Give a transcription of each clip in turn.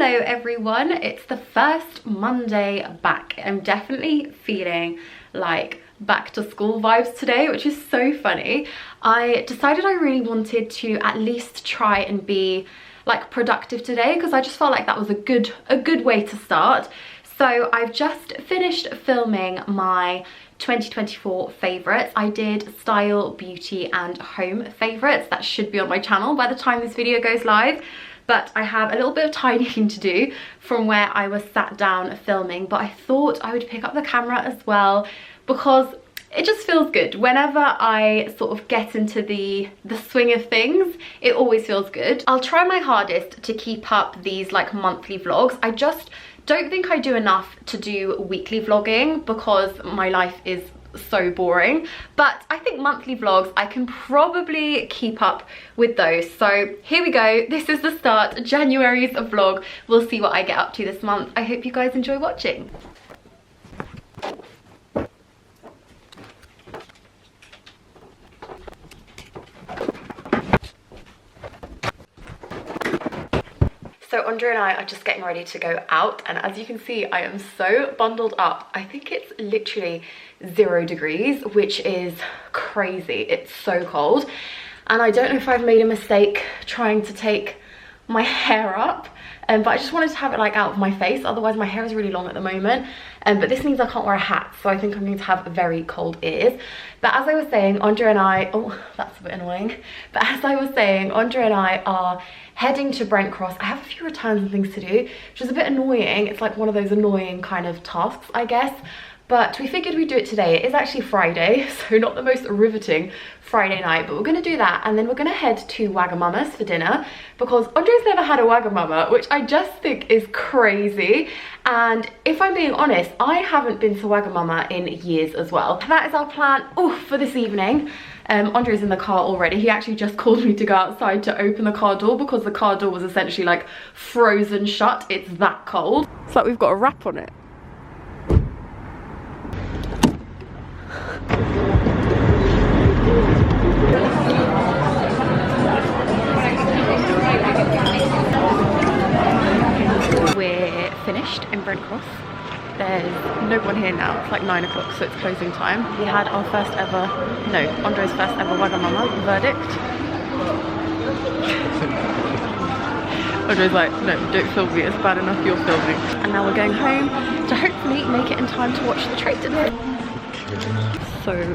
Hello everyone, it's the first Monday back. I'm definitely feeling like back to school vibes today, which is so funny. I decided I really wanted to at least try and be like productive today because I just felt like that was a good way to start. So I've just finished filming my 2024 favorites. I did style, beauty and home favorites. That should be on my channel by the time this video goes live. But I have a little bit of tidying to do from where I was sat down filming, but I thought I would pick up the camera as well because it just feels good. Whenever I sort of get into the swing of things, it always feels good. I'll try my hardest to keep up these like monthly vlogs. I just don't think I do enough to do weekly vlogging because my life is so boring, but I think monthly vlogs I can probably keep up with those. So here we go, this is the start, January's vlog. We'll see what I get up to this month. I hope you guys enjoy watching. So Andre and I are just getting ready to go out, and as you can see I am so bundled up. I think it's literally 0 degrees, which is crazy. It's so cold, and I don't know if I've made a mistake trying to take my hair up, but I just wanted to have it like out of my face, otherwise my hair is really long at the moment. But this means I can't wear a hat, so I think I'm going to have very cold ears. But as I was saying, Andre and I, oh that's a bit annoying, but as I was saying, Andre and I are heading to Brent Cross. I have a few returns and things to do, which is a bit annoying. It's like one of those annoying kind of tasks, I guess. But we figured we'd do it today. It is actually Friday, so not the most riveting Friday night, but we're gonna do that, and then we're gonna head to Wagamama's for dinner because Andre's never had a Wagamama, which I just think is crazy. And if I'm being honest, I haven't been to Wagamama in years as well. That is our plan for this evening. Andre's in the car already. He actually just called me to go outside to open the car door because the car door was essentially like frozen shut. It's that cold. It's like we've got a wrap on it. We're finished in Brent Cross. There's no one here now. It's like 9 o'clock, so it's closing time. We had our first ever, no, Andre's first ever Wagamama verdict. Andre's like, no, don't film me, it's bad enough you're filming. And now we're going home to hopefully make it in time to watch the trade dinner. So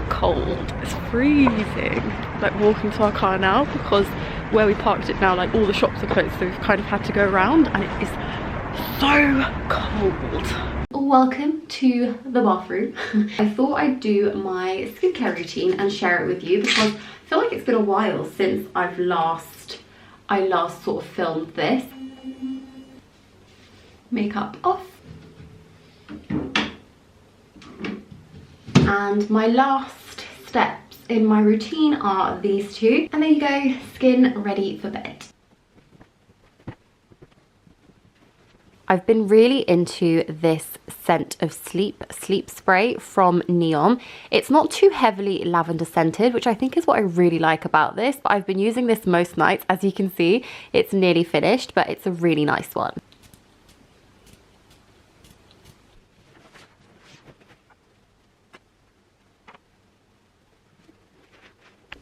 cold. It's freezing. Like walking to our car now because where we parked it now, like all the shops are closed, so we've kind of had to go around, and it is so cold. Welcome to the bathroom. I thought I'd do my skincare routine and share it with you because I feel like it's been a while since I last sort of filmed this. Makeup off. And my last steps in my routine are these two. And there you go, skin ready for bed. I've been really into this scent of sleep spray from Neom. It's not too heavily lavender scented, which I think is what I really like about this, but I've been using this most nights. As you can see, it's nearly finished, but it's a really nice one.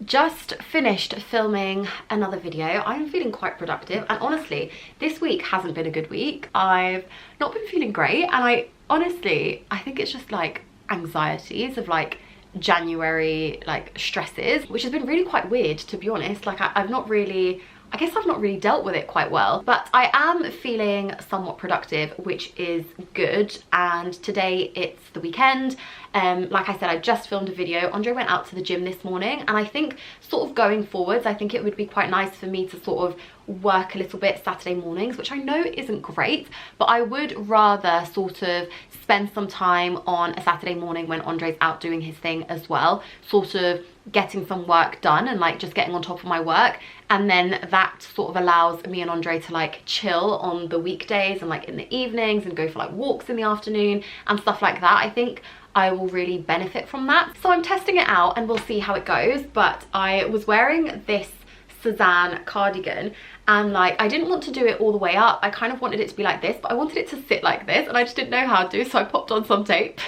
Just finished filming another video. I'm feeling quite productive, and honestly this week hasn't been a good week. I've not been feeling great, and I think it's just like anxieties of like January like stresses, which has been really quite weird, to be honest. Like I guess I've not really dealt with it quite well, but I am feeling somewhat productive, which is good. And today it's the weekend. Like I said, I just filmed a video. Andre went out to the gym this morning, and I think sort of going forwards, I think it would be quite nice for me to sort of work a little bit Saturday mornings, which I know isn't great, but I would rather sort of spend some time on a Saturday morning when Andre's out doing his thing as well, sort of getting some work done and like just getting on top of my work, and then that sort of allows me and Andre to like chill on the weekdays and like in the evenings and go for like walks in the afternoon and stuff like that. I think I will really benefit from that. So I'm testing it out and we'll see how it goes. But I was wearing this Suzanne cardigan, and like I didn't want to do it all the way up. I kind of wanted it to be like this, but I wanted it to sit like this, and I just didn't know how to, so I popped on some tape.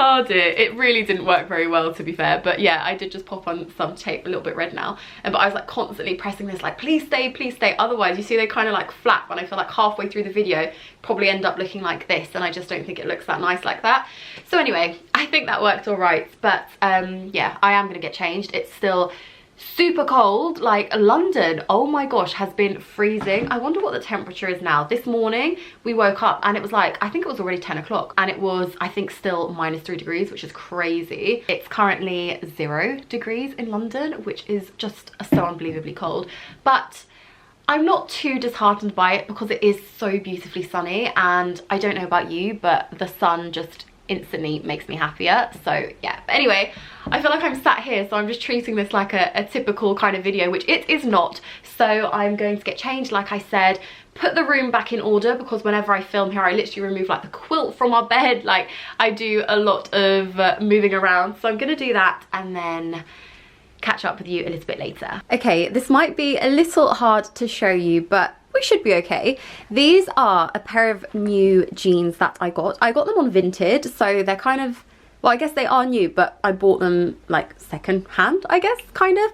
Oh dear, it really didn't work very well, to be fair, but yeah, I did just pop on some tape, a little bit red now, but I was like constantly pressing this like, please stay, otherwise you see they kind of like flap, and I feel like halfway through the video probably end up looking like this, and I just don't think it looks that nice like that. So anyway, I think that worked all right, but yeah, I am gonna get changed. It's still super cold. Like London, oh my gosh, has been freezing. I wonder what the temperature is now. This morning we woke up and it was like, I think it was already 10 o'clock, and it was, I think, still -3 degrees, which is crazy. It's currently 0 degrees in London, which is just so unbelievably cold, but I'm not too disheartened by it because it is so beautifully sunny, and I don't know about you, but the sun just instantly makes me happier. So yeah, but anyway, I feel like I'm sat here, so I'm just treating this like a typical kind of video, which it is not. So I'm going to get changed, like I said, put the room back in order, because whenever I film here I literally remove like the quilt from our bed. Like I do a lot of moving around, so I'm gonna do that and then catch up with you a little bit later. Okay, this might be a little hard to show you, but we should be okay. These are a pair of new jeans that I got. I got them on Vinted, so they're kind of, well, I guess they are new, but I bought them like second hand, I guess, kind of.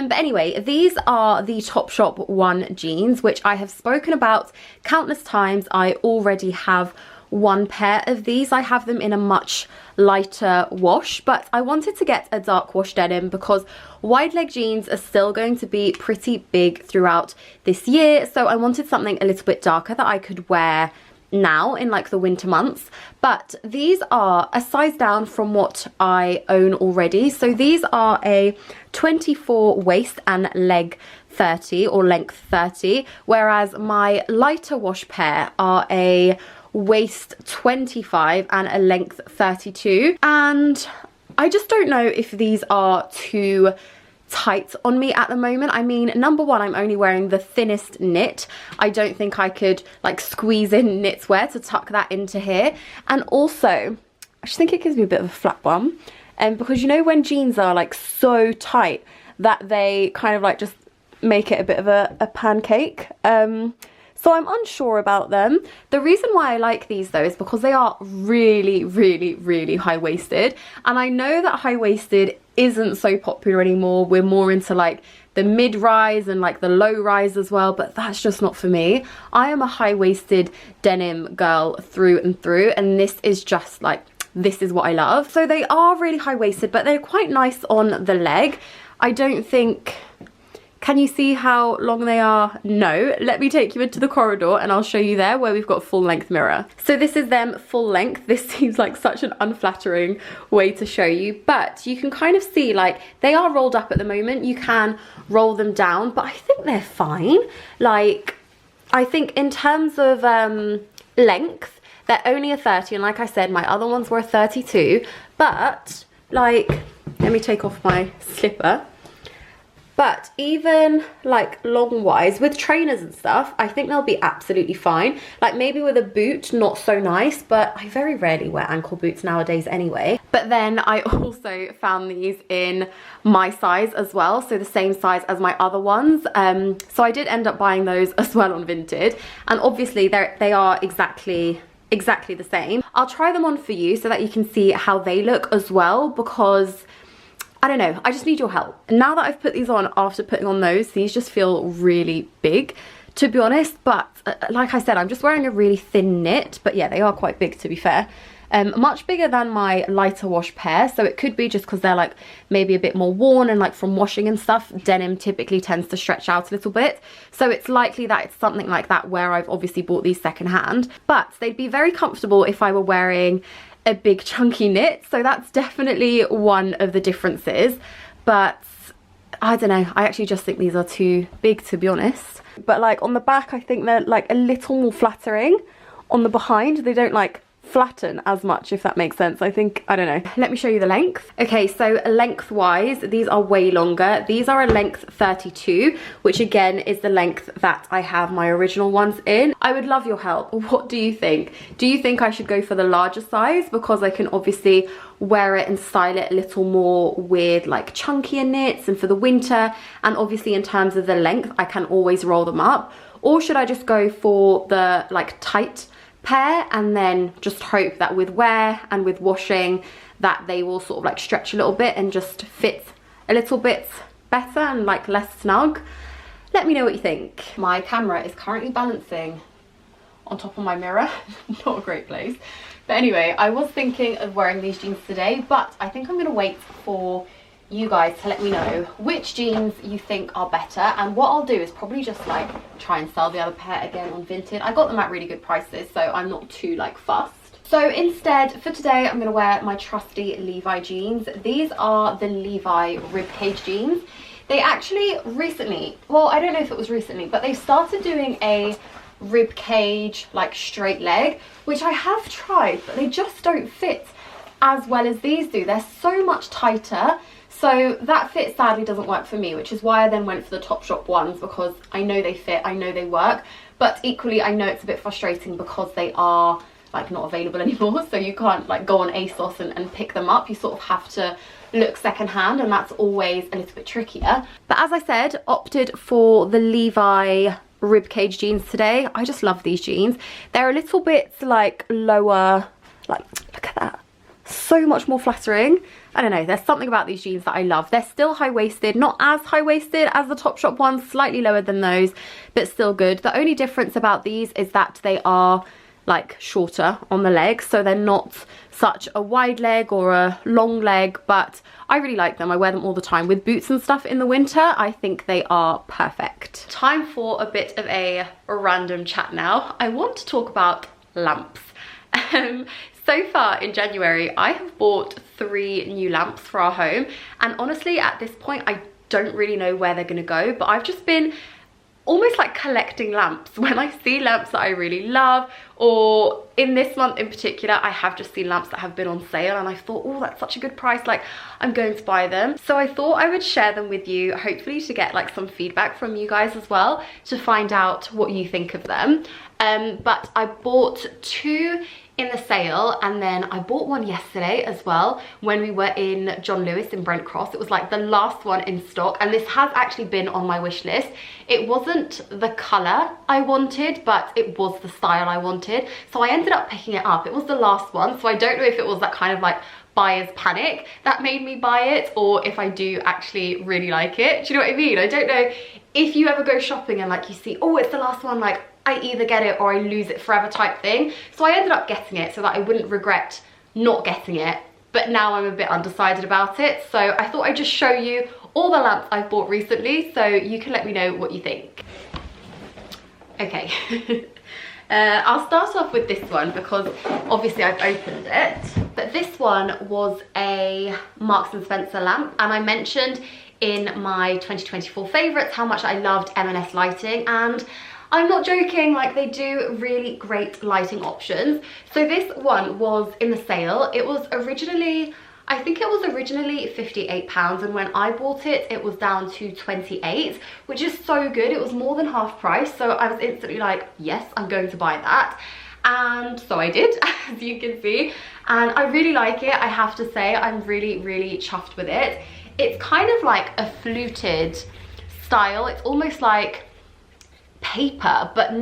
But anyway, these are the Topshop One jeans, which I have spoken about countless times. I already have one pair of these. I have them in a much lighter wash, but I wanted to get a dark wash denim because wide leg jeans are still going to be pretty big throughout this year, so I wanted something a little bit darker that I could wear now in like the winter months. But these are a size down from what I own already. So these are a 24 waist and leg 30, or length 30, whereas my lighter wash pair are a waist 25 and a length 32, and I just don't know if these are too tight on me at the moment. I mean, number one, I'm only wearing the thinnest knit. I don't think I could like squeeze in knitwear to tuck that into here, and also I just think it gives me a bit of a flat bum, and because you know when jeans are like so tight that they kind of like just make it a bit of a pancake. So I'm unsure about them. The reason why I like these though is because they are really, really, really high-waisted. And I know that high-waisted isn't so popular anymore. We're more into like the mid-rise and like the low-rise as well, but that's just not for me. I am a high-waisted denim girl through and through, and this is just like, this is what I love. So they are really high-waisted, but they're quite nice on the leg. I don't think... Can you see how long they are? No. Let me take you into the corridor and I'll show you there where we've got a full length mirror. So this is them full length. This seems like such an unflattering way to show you, but you can kind of see like they are rolled up at the moment. You can roll them down, but I think they're fine. Like, I think in terms of length, they're only a 30, and like I said, my other ones were a 32, but like, let me take off my slipper. But even like long wise with trainers and stuff, I think they'll be absolutely fine. Like maybe with a boot, not so nice, but I very rarely wear ankle boots nowadays anyway. But then I also found these in my size as well, so the same size as my other ones. So I did end up buying those as well on Vinted, and obviously they are exactly the same. I'll try them on for you so that you can see how they look as well, because I don't know, I just need your help. Now that I've put these on after putting on those, these just feel really big, to be honest. But like I said, I'm just wearing a really thin knit, but yeah, they are quite big to be fair. Much bigger than my lighter wash pair, so it could be just because they're like maybe a bit more worn, and like from washing and stuff, denim typically tends to stretch out a little bit. So it's likely that it's something like that where I've obviously bought these secondhand, but they'd be very comfortable if I were wearing a big chunky knit, so that's definitely one of the differences. But I don't know, I actually just think these are too big, to be honest. But like on the back, I think they're like a little more flattering. On the behind, they don't like flatten as much, if that makes sense. I think, I don't know. Let me show you the length. Okay, so lengthwise, these are way longer. These are a length 32, which again is the length that I have my original ones in. I would love your help. What do you think? Do you think I should go for the larger size? Because I can obviously wear it and style it a little more with like chunkier knits and for the winter. And obviously in terms of the length, I can always roll them up. Or should I just go for the like tight pair and then just hope that with wear and with washing that they will sort of like stretch a little bit and just fit a little bit better and like less snug? Let me know what you think. My camera is currently balancing on top of my mirror. Not a great place. But anyway, I was thinking of wearing these jeans today, but I think I'm gonna wait for you guys to let me know which jeans you think are better, and what I'll do is probably just like try and sell the other pair again on Vinted. I got them at really good prices, so I'm not too like fussed. So instead for today I'm gonna wear my trusty Levi jeans. These are the Levi ribcage jeans. They actually recently, well, I don't know if it was recently, but they started doing a ribcage like straight leg, which I have tried, but they just don't fit as well as these do. They're so much tighter. So that fit sadly doesn't work for me, which is why I then went for the Topshop ones, because I know they fit, I know they work, but equally I know it's a bit frustrating because they are like not available anymore, so you can't like go on ASOS and pick them up. You sort of have to look secondhand, and that's always a little bit trickier. But as I said, opted for the Levi ribcage jeans today. I just love these jeans. They're a little bit like lower, like look at that, so much more flattering. I don't know, there's something about these jeans that I love. They're still high-waisted, not as high-waisted as the Topshop ones, slightly lower than those, but still good. The only difference about these is that they are like shorter on the legs, so they're not such a wide leg or a long leg, but I really like them. I wear them all the time with boots and stuff in the winter. I think they are perfect. Time for a bit of a random chat now. I want to talk about lamps. So far in January, I have bought 3 new lamps for our home, and honestly at this point I don't really know where they're gonna go, but I've just been almost like collecting lamps. When I see lamps that I really love, or in this month in particular, I have just seen lamps that have been on sale and I thought, oh, that's such a good price, like I'm going to buy them. So I thought I would share them with you, hopefully to get like some feedback from you guys as well, to find out what you think of them. But I bought 2 in the sale, and then I bought one yesterday as well when we were in John Lewis in Brent Cross. It was like the last one in stock, and this has actually been on my wish list. It wasn't the color I wanted, but it was the style I wanted, so I ended up picking it up. It was the last one, so I don't know if it was that kind of like buyer's panic that made me buy it, or if I do actually really like it. Do you know what I mean? I don't know if you ever go shopping and like you see, oh, it's the last one, like I either get it or I lose it forever type thing. So I ended up getting it so that I wouldn't regret not getting it, but now I'm a bit undecided about it. So I thought I'd just show you all the lamps I've bought recently, so you can let me know what you think. Okay. I'll start off with this one because obviously I've opened it, but this one was a Marks & Spencer lamp, and I mentioned in my 2024 favourites how much I loved M&S lighting, and I'm not joking, like they do really great lighting options. So this one was in the sale. It was originally, I think it was originally £58, and when I bought it, it was down to 28, which is so good. It was more than half price, so I was instantly like, yes, I'm going to buy that. And so I did, as you can see, and I really like it. I have to say, I'm really, really chuffed with it. It's kind of like a fluted style. It's almost like paper, but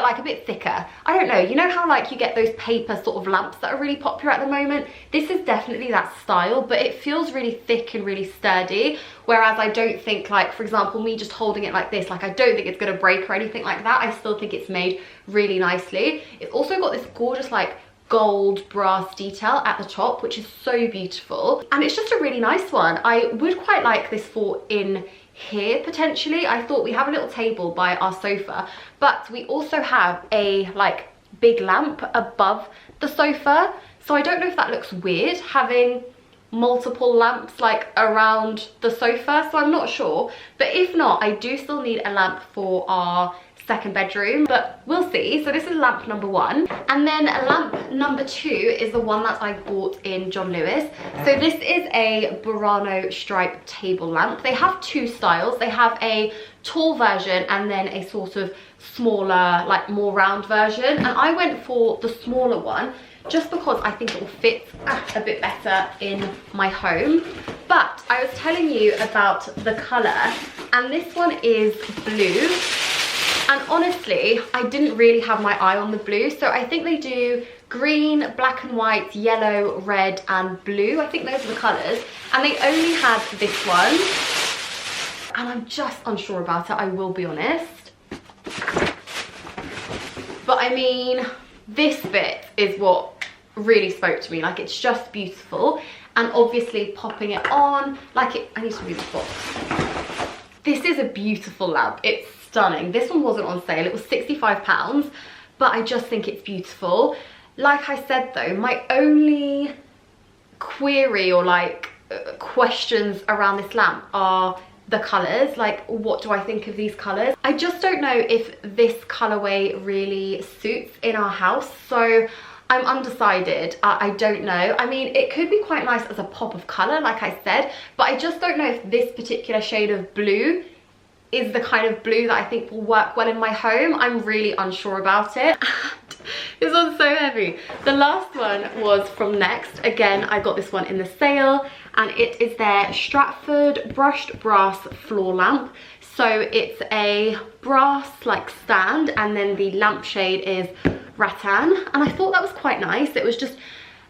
like a bit thicker. I don't know, you know how like you get those paper sort of lamps that are really popular at the moment? This is definitely that style, but it feels really thick and really sturdy, whereas I don't think, like for example, me just holding it like this, like I don't think it's gonna break or anything like that. I still think it's made really nicely. It's also got this gorgeous like gold brass detail at the top, which is so beautiful, and it's just a really nice one. I would quite like this for in here potentially. I thought we have a little table by our sofa, but we also have a like big lamp above the sofa, so I don't know if that looks weird having multiple lamps like around the sofa, so I'm not sure. But if not, I do still need a lamp for our second bedroom, but we'll see. So this is lamp number 1, and then lamp number 2 is the one that I bought in John Lewis. So this is a Burano stripe table lamp. They have 2 styles. They have a tall version and then a sort of smaller, like more round version, and I went for the smaller one just because I think it will fit a bit better in my home. But I was telling you about the colour, and this one is blue. And honestly, I didn't really have my eye on the blue. So I think they do green, black and white, yellow, red and blue. I think those are the colours. And they only had this one. And I'm just unsure about it, I will be honest. But I mean, this bit is what really spoke to me. Like, it's just beautiful. And obviously popping it on, like I need to move this box. This is a beautiful lamp. It's stunning. This one wasn't on sale. It was £65, but I just think it's beautiful. Like I said though, my only query or like questions around this lamp are the colours. Like, what do I think of these colours? I just don't know if this colourway really suits in our house, so I'm undecided. I don't know. I mean, it could be quite nice as a pop of colour, like I said, but I just don't know if this particular shade of blue is the kind of blue that I think will work well in my home. I'm really unsure about it. This one's so heavy. The last one was from Next. Again, I got this one in the sale, and it is their Stratford brushed brass floor lamp. So it's a brass like stand, and then the lampshade is rattan, and I thought that was quite nice. It was just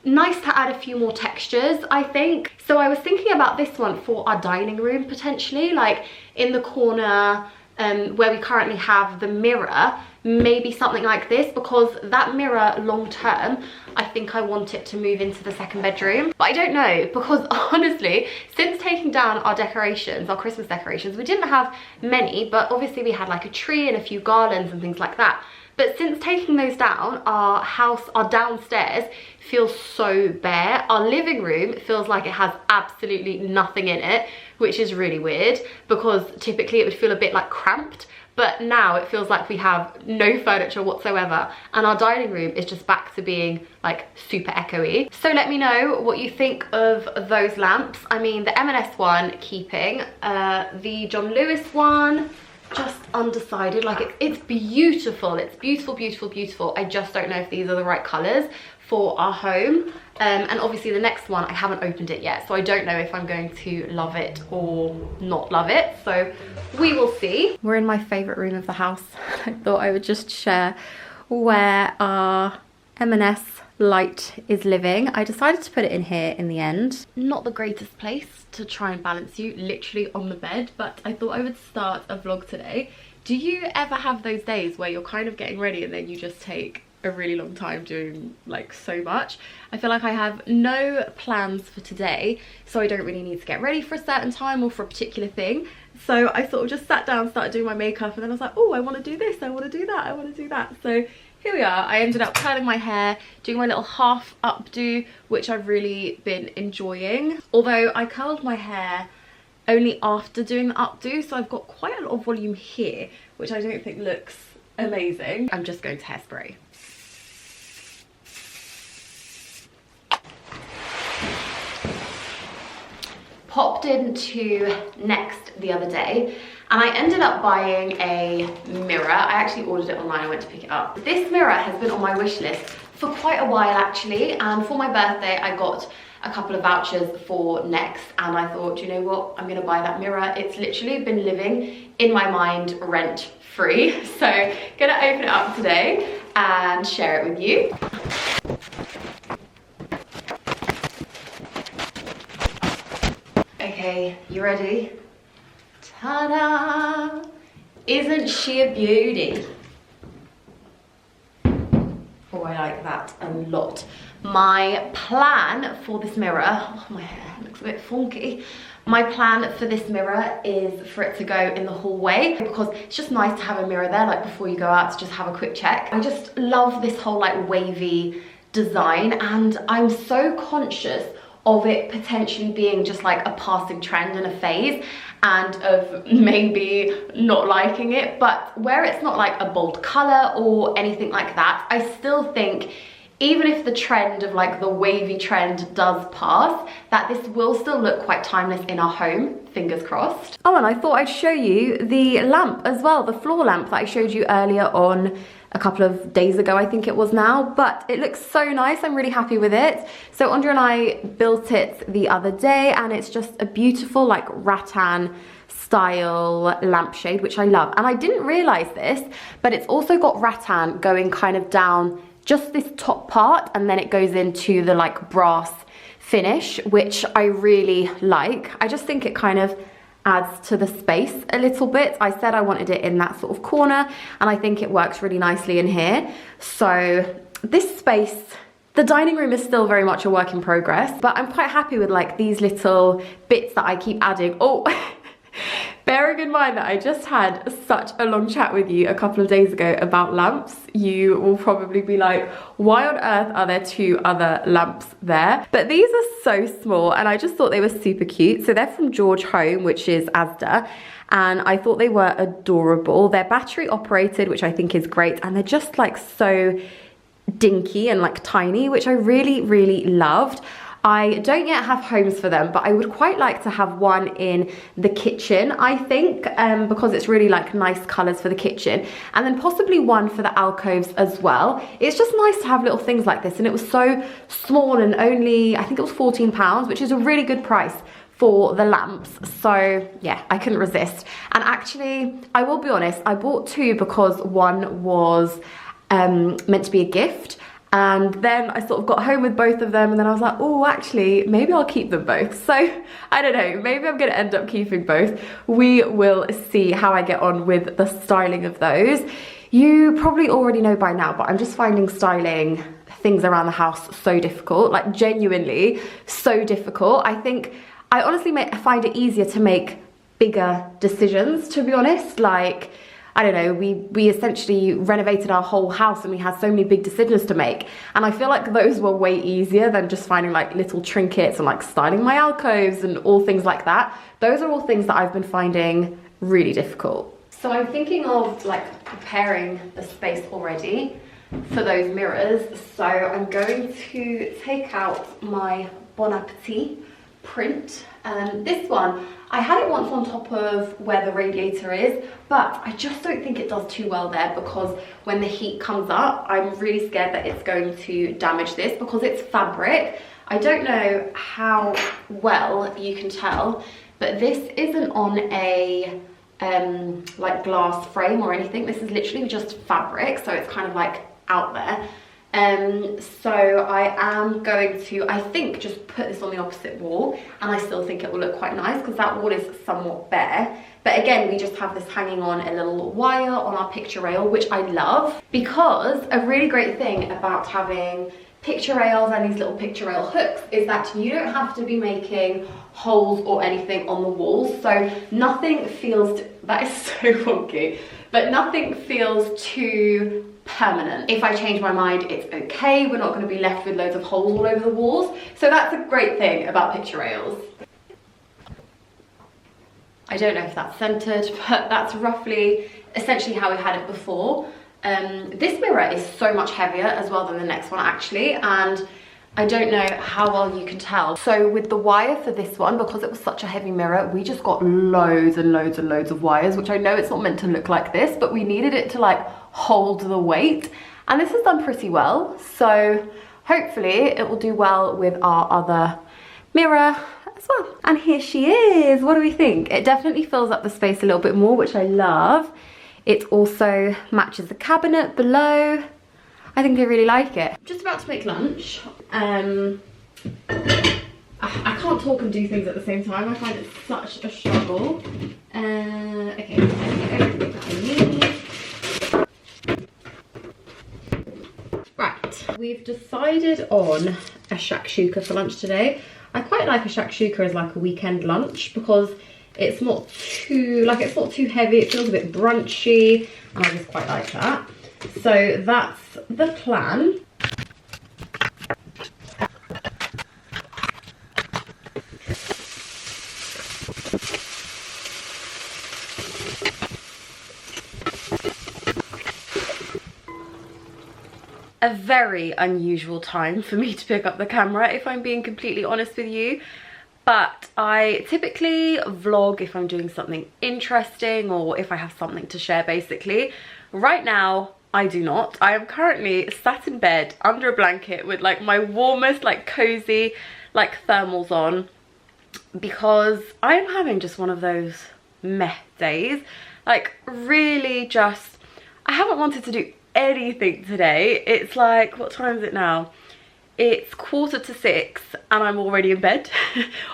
nice to add a few more textures, I think. So I was thinking about this one for our dining room potentially, like in the corner where we currently have the mirror, maybe something like this, because that mirror long term, I think I want it to move into the second bedroom. But I don't know, because honestly, since taking down our decorations, our Christmas decorations, we didn't have many, but obviously we had like a tree and a few garlands and things like that. But since taking those down, our house, our downstairs feels so bare. Our living room feels like it has absolutely nothing in it, which is really weird, because typically it would feel a bit like cramped. But now it feels like we have no furniture whatsoever, and our dining room is just back to being like super echoey. So let me know what you think of those lamps. I mean, the M&S one, keeping. The John Lewis one, just undecided. Like, it's beautiful. It's beautiful, beautiful, beautiful. I just don't know if these are the right colors for our home. And obviously the next one, I haven't opened it yet, so I don't know if I'm going to love it or not love it, so we will see. We're in my favorite room of the house. I thought I would just share where our M&S light is living. I decided to put it in here in the end. Not the greatest place to try and balance you, literally on the bed, but I thought I would start a vlog today. Do you ever have those days where you're kind of getting ready and then you just take a really long time doing like so much? I feel like I have no plans for today, so I don't really need to get ready for a certain time or for a particular thing. So I sort of just sat down, started doing my makeup, and then I was like, oh, I want to do this, I want to do that, I want to do that. So here we are. I ended up curling my hair, doing my little half updo, which I've really been enjoying. Although I curled my hair only after doing the updo, so I've got quite a lot of volume here, which I don't think looks amazing. I'm just going to hairspray. Popped into Next the other day, and I ended up buying a mirror. I actually ordered it online, I went to pick it up. This mirror has been on my wish list for quite a while actually, and for my birthday I got a couple of vouchers for Next, and I thought, you know what, I'm gonna buy that mirror. It's literally been living in my mind rent free, so gonna open it up today and share it with you. Okay, you ready? Ta-da! Isn't she a beauty? Oh, I like that a lot. My plan for this mirror, oh, my hair looks a bit funky. My plan for this mirror is for it to go in the hallway, because it's just nice to have a mirror there, like before you go out, to just have a quick check. I just love this whole like wavy design, and I'm so conscious of it potentially being just like a passing trend and a phase, and of maybe not liking it. But where it's not like a bold color or anything like that, I still think even if the trend of like the wavy trend does pass, that this will still look quite timeless in our home, fingers crossed. Oh, and I thought I'd show you the lamp as well, the floor lamp that I showed you earlier on a couple of days ago, I think it was now, but it looks so nice. I'm really happy with it. So Andrea and I built it the other day, and it's just a beautiful like rattan style lampshade, which I love. And I didn't realize this, but it's also got rattan going kind of down just this top part, and then it goes into the like brass finish, which I really like. I just think it kind of adds to the space a little bit. I said I wanted it in that sort of corner, and I think it works really nicely in here. So this space, the dining room is still very much a work in progress, but I'm quite happy with like these little bits that I keep adding. Oh, bearing in mind that I just had such a long chat with you a couple of days ago about lamps, you will probably be like, why on earth are there two other lamps there? But these are so small, and I just thought they were super cute. So they're from George Home, which is Asda, and I thought they were adorable. They're battery operated, which I think is great, and they're just like so dinky and like tiny, which I really, really loved. I don't yet have homes for them, but I would quite like to have one in the kitchen, I think, because it's really like nice colors for the kitchen, and then possibly one for the alcoves as well. It's just nice to have little things like this, and it was so small and only, I think it was £14, which is a really good price for the lamps. So yeah, I couldn't resist. And actually, I will be honest, I bought two because one was meant to be a gift. And then I sort of got home with both of them, and then I was like, oh, actually, maybe I'll keep them both. So I don't know, maybe I'm gonna end up keeping both. We will see how I get on with the styling of those. You probably already know by now, but I'm just finding styling things around the house so difficult, like genuinely so difficult. I think I honestly find it easier to make bigger decisions, to be honest. Like, I don't know, we essentially renovated our whole house, and we had so many big decisions to make. And I feel like those were way easier than just finding like little trinkets and like styling my alcoves and all things like that. Those are all things that I've been finding really difficult. So I'm thinking of like preparing the space already for those mirrors. So I'm going to take out my Bon Appetit print. This one, I had it once on top of where the radiator is, but I just don't think it does too well there, because when the heat comes up, I'm really scared that it's going to damage this because it's fabric. I don't know how well you can tell, but this isn't on a like glass frame or anything. This is literally just fabric, so it's kind of like out there. So I am going to, I think, just put this on the opposite wall, and I still think it will look quite nice because that wall is somewhat bare. But again, we just have this hanging on a little wire on our picture rail, which I love, because a really great thing about having picture rails and these little picture rail hooks is that you don't have to be making holes or anything on the walls. So nothing feels, that is so wonky, but nothing feels too permanent. If I change my mind, it's okay. We're not going to be left with loads of holes all over the walls. So that's a great thing about picture rails. I don't know if that's centered, but that's roughly essentially how we had it before. This mirror is so much heavier as well than the next one actually, and I don't know how well you can tell. So with the wire for this one, because it was such a heavy mirror, we just got loads and loads and loads of wires, which I know it's not meant to look like this, but we needed it to like hold the weight, and this has done pretty well. So hopefully it will do well with our other mirror as well. And here she is. What do we think? It definitely fills up the space a little bit more, which I love. It also matches the cabinet below. I think I really like it. I'm just about to make lunch. I can't talk and do things at the same time. I find it such a struggle. Okay, let me get everything that I need. Right, we've decided on a shakshuka for lunch today. I quite like a shakshuka as like a weekend lunch because it's not too heavy. It feels a bit brunchy, and I just quite like that. So that's the plan. a very unusual time for me to pick up the camera, if I'm being completely honest with you. But I typically vlog if I'm doing something interesting or if I have something to share, basically. Right now, I do not. I am currently sat in bed under a blanket with like my warmest, like cozy, like thermals on, because I am having just one of those meh days. Like really just, I haven't wanted to do anything today. It's like, what time is it now? It's 6:15 and I'm already in bed.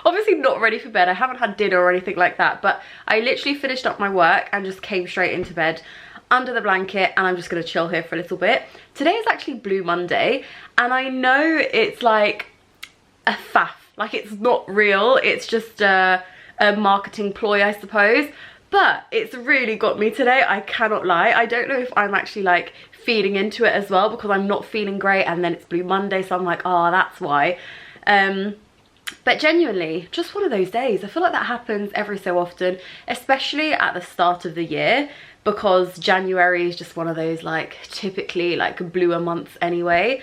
Obviously not ready for bed. I haven't had dinner or anything like that, but I literally finished up my work and just came straight into bed under the blanket, and I'm just gonna chill here for a little bit. Today is actually Blue Monday, and I know it's like a faff, like it's not real, it's just a marketing ploy, I suppose, but it's really got me today, I cannot lie. I don't know if I'm actually like feeding into it as well, because I'm not feeling great, and then it's Blue Monday, so I'm like, oh, that's why. But genuinely, just one of those days. I feel like that happens every so often, especially at the start of the year, because January is just one of those like typically like bluer months anyway.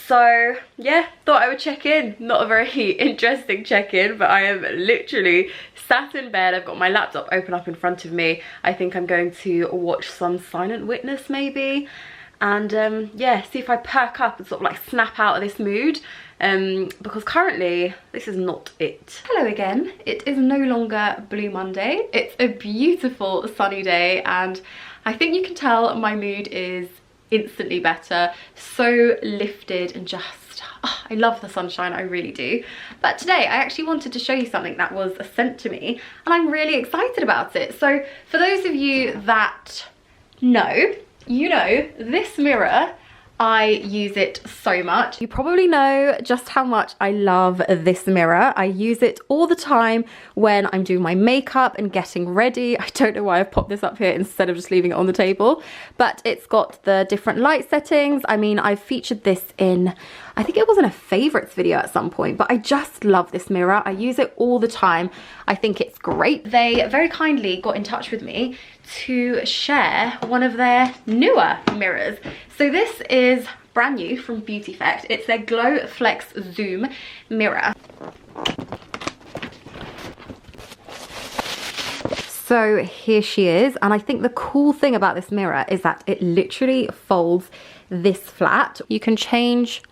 So yeah, thought I would check in. Not a very interesting check-in, but I am literally sat in bed. I've got my laptop open up in front of me. I think I'm going to watch some Silent Witness maybe, and yeah, see if I perk up and sort of like snap out of this mood, because currently this is not it. Hello again. It is no longer Blue Monday. It's a beautiful sunny day, and I think you can tell my mood is instantly better, so lifted, and just I love the sunshine, I really do. But today I actually wanted to show you something that was sent to me, and I'm really excited about it. So for those of you that know, you know this mirror, I use it so much. You probably know just how much I love this mirror. I use it all the time when I'm doing my makeup and getting ready. I don't know why I've popped this up here instead of just leaving it on the table, but it's got the different light settings. I mean, I've featured this in, I think it was in a favorites video at some point, but I just love this mirror. I use it all the time. I think it's great. They very kindly got in touch with me to share one of their newer mirrors. So this is brand new from Beauty Effect. It's their Glow Flex Zoom mirror. So here she is, and I think the cool thing about this mirror is that it literally folds this flat. You can change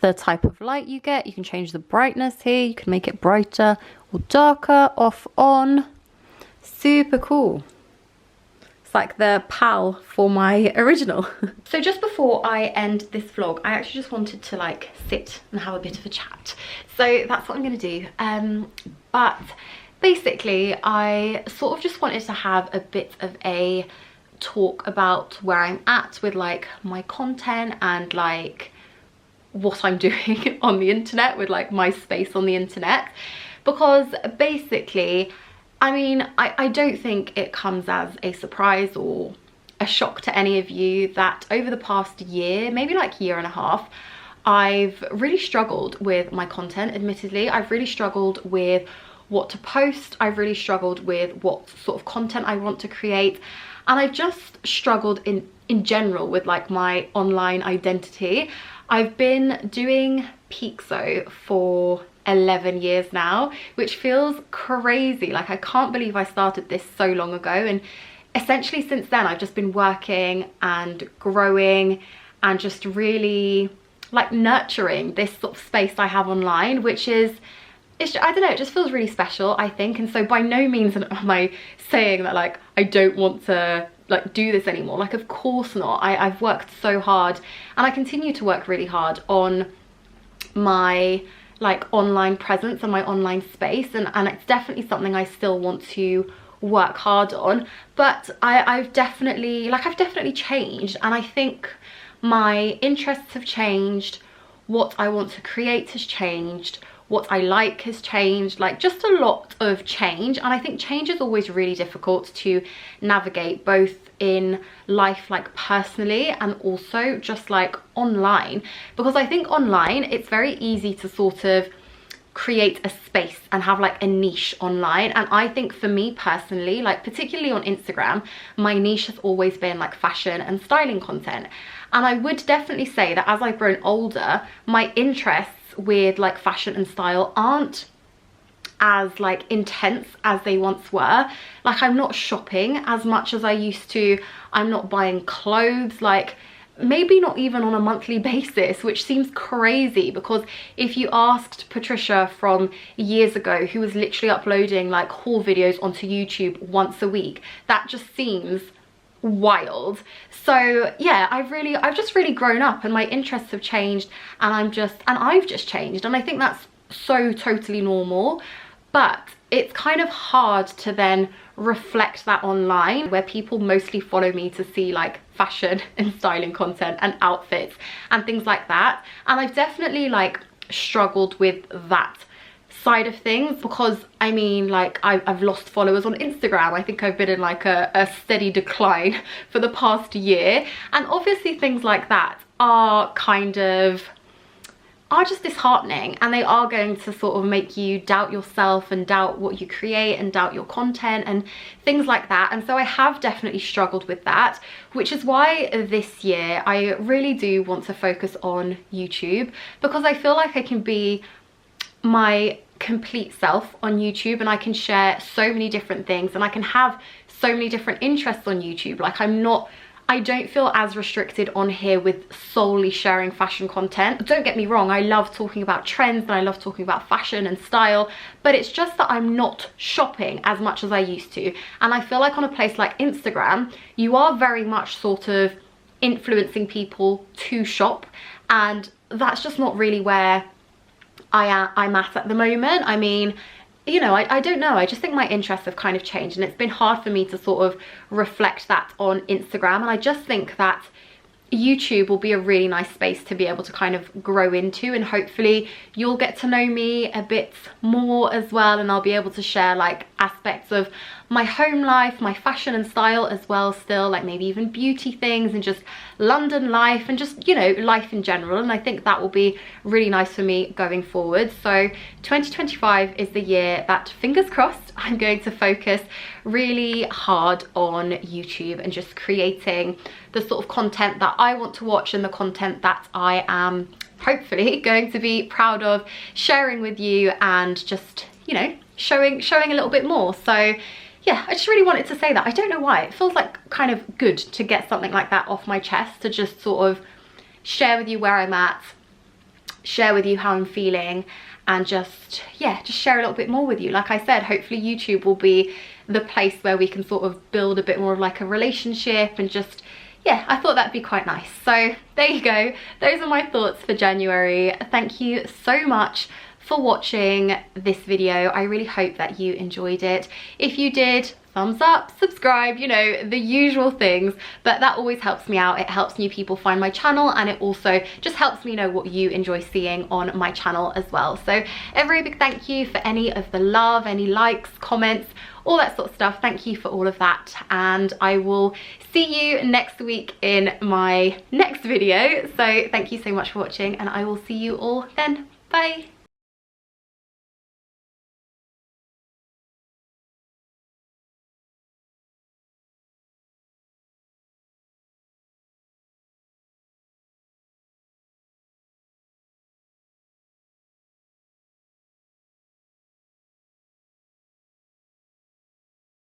the type of light you get, you can change the brightness here, you can make it brighter or darker, off, on. Super cool. Like the PAL for my original. So just before I end this vlog, I actually just wanted to like sit and have a bit of a chat. So that's what I'm gonna do. But basically I sort of just wanted to have a bit of a talk about where I'm at with like my content and like what I'm doing on the internet, with like my space on the internet, because basically, I mean, I don't think it comes as a surprise or a shock to any of you that over the past year, maybe like year and a half, I've really struggled with my content, admittedly. I've really struggled with what to post. I've really struggled with what sort of content I want to create. And I've just struggled in general with like my online identity. I've been doing Peexo for 11 years now, which feels crazy. Like I can't believe I started this so long ago, and essentially since then I've just been working and growing and just really like nurturing this sort of space I have online, which is, I don't know, it just feels really special, I think. And so by no means am I saying that like I don't want to like do this anymore. Like of course not. I've worked so hard, and I continue to work really hard on my like online presence and my online space, and it's definitely something I still want to work hard on. But I've definitely changed, and I think my interests have changed, what I want to create has changed, what I like has changed, like just a lot of change. And I think change is always really difficult to navigate, both in life like personally and also just like online, because I think online it's very easy to sort of create a space and have like a niche online. And I think for me personally, like particularly on Instagram, my niche has always been like fashion and styling content. And I would definitely say that as I've grown older, my interests with like fashion and style aren't as like intense as they once were. Like I'm not shopping as much as I used to. I'm not buying clothes, like maybe not even on a monthly basis, which seems crazy, because if you asked Patricia from years ago, who was literally uploading like haul videos onto YouTube once a week, that just seems wild. So yeah, I've just really grown up, and my interests have changed, and I've just changed, and I think that's so totally normal. But it's kind of hard to then reflect that online, where people mostly follow me to see like fashion and styling content and outfits and things like that. And I've definitely like struggled with that side of things, because I mean, like I've lost followers on Instagram. I think I've been in like a steady decline for the past year, and obviously things like that are just disheartening, and they are going to sort of make you doubt yourself and doubt what you create and doubt your content and things like that. And so I have definitely struggled with that, which is why this year I really do want to focus on YouTube, because I feel like I can be my complete self on YouTube, and I can share so many different things, and I can have so many different interests on YouTube. Like I don't feel as restricted on here with solely sharing fashion content. Don't get me wrong, I love talking about trends and I love talking about fashion and style, but it's just that I'm not shopping as much as I used to. And I feel like on a place like Instagram, you are very much sort of influencing people to shop, and that's just not really where I'm at the moment. I mean, you know, I don't know, I just think my interests have kind of changed, and it's been hard for me to sort of reflect that on Instagram. And I just think that YouTube will be a really nice space to be able to kind of grow into, and hopefully you'll get to know me a bit more as well, and I'll be able to share like aspects of my home life, my fashion and style as well still, like maybe even beauty things and just London life and just, you know, life in general. And I think that will be really nice for me going forward. So 2025 is the year that, fingers crossed, I'm going to focus really hard on YouTube and just creating the sort of content that I want to watch and the content that I am hopefully going to be proud of sharing with you, and just, you know, showing a little bit more. So yeah, I just really wanted to say that. I don't know why, it feels like kind of good to get something like that off my chest, to just sort of share with you where I'm at, share with you how I'm feeling, and just, yeah, just share a little bit more with you. Like I said, hopefully YouTube will be the place where we can sort of build a bit more of like a relationship, and just, yeah, I thought that'd be quite nice. So there you go, those are my thoughts for January. Thank you so much for watching this video. I really hope that you enjoyed it. If you did, thumbs up, subscribe, you know, the usual things, but that always helps me out. It helps new people find my channel, and it also just helps me know what you enjoy seeing on my channel as well. So a very big thank you for any of the love, any likes, comments, all that sort of stuff. Thank you for all of that, and I will see you next week in my next video. So thank you so much for watching, and I will see you all then. Bye.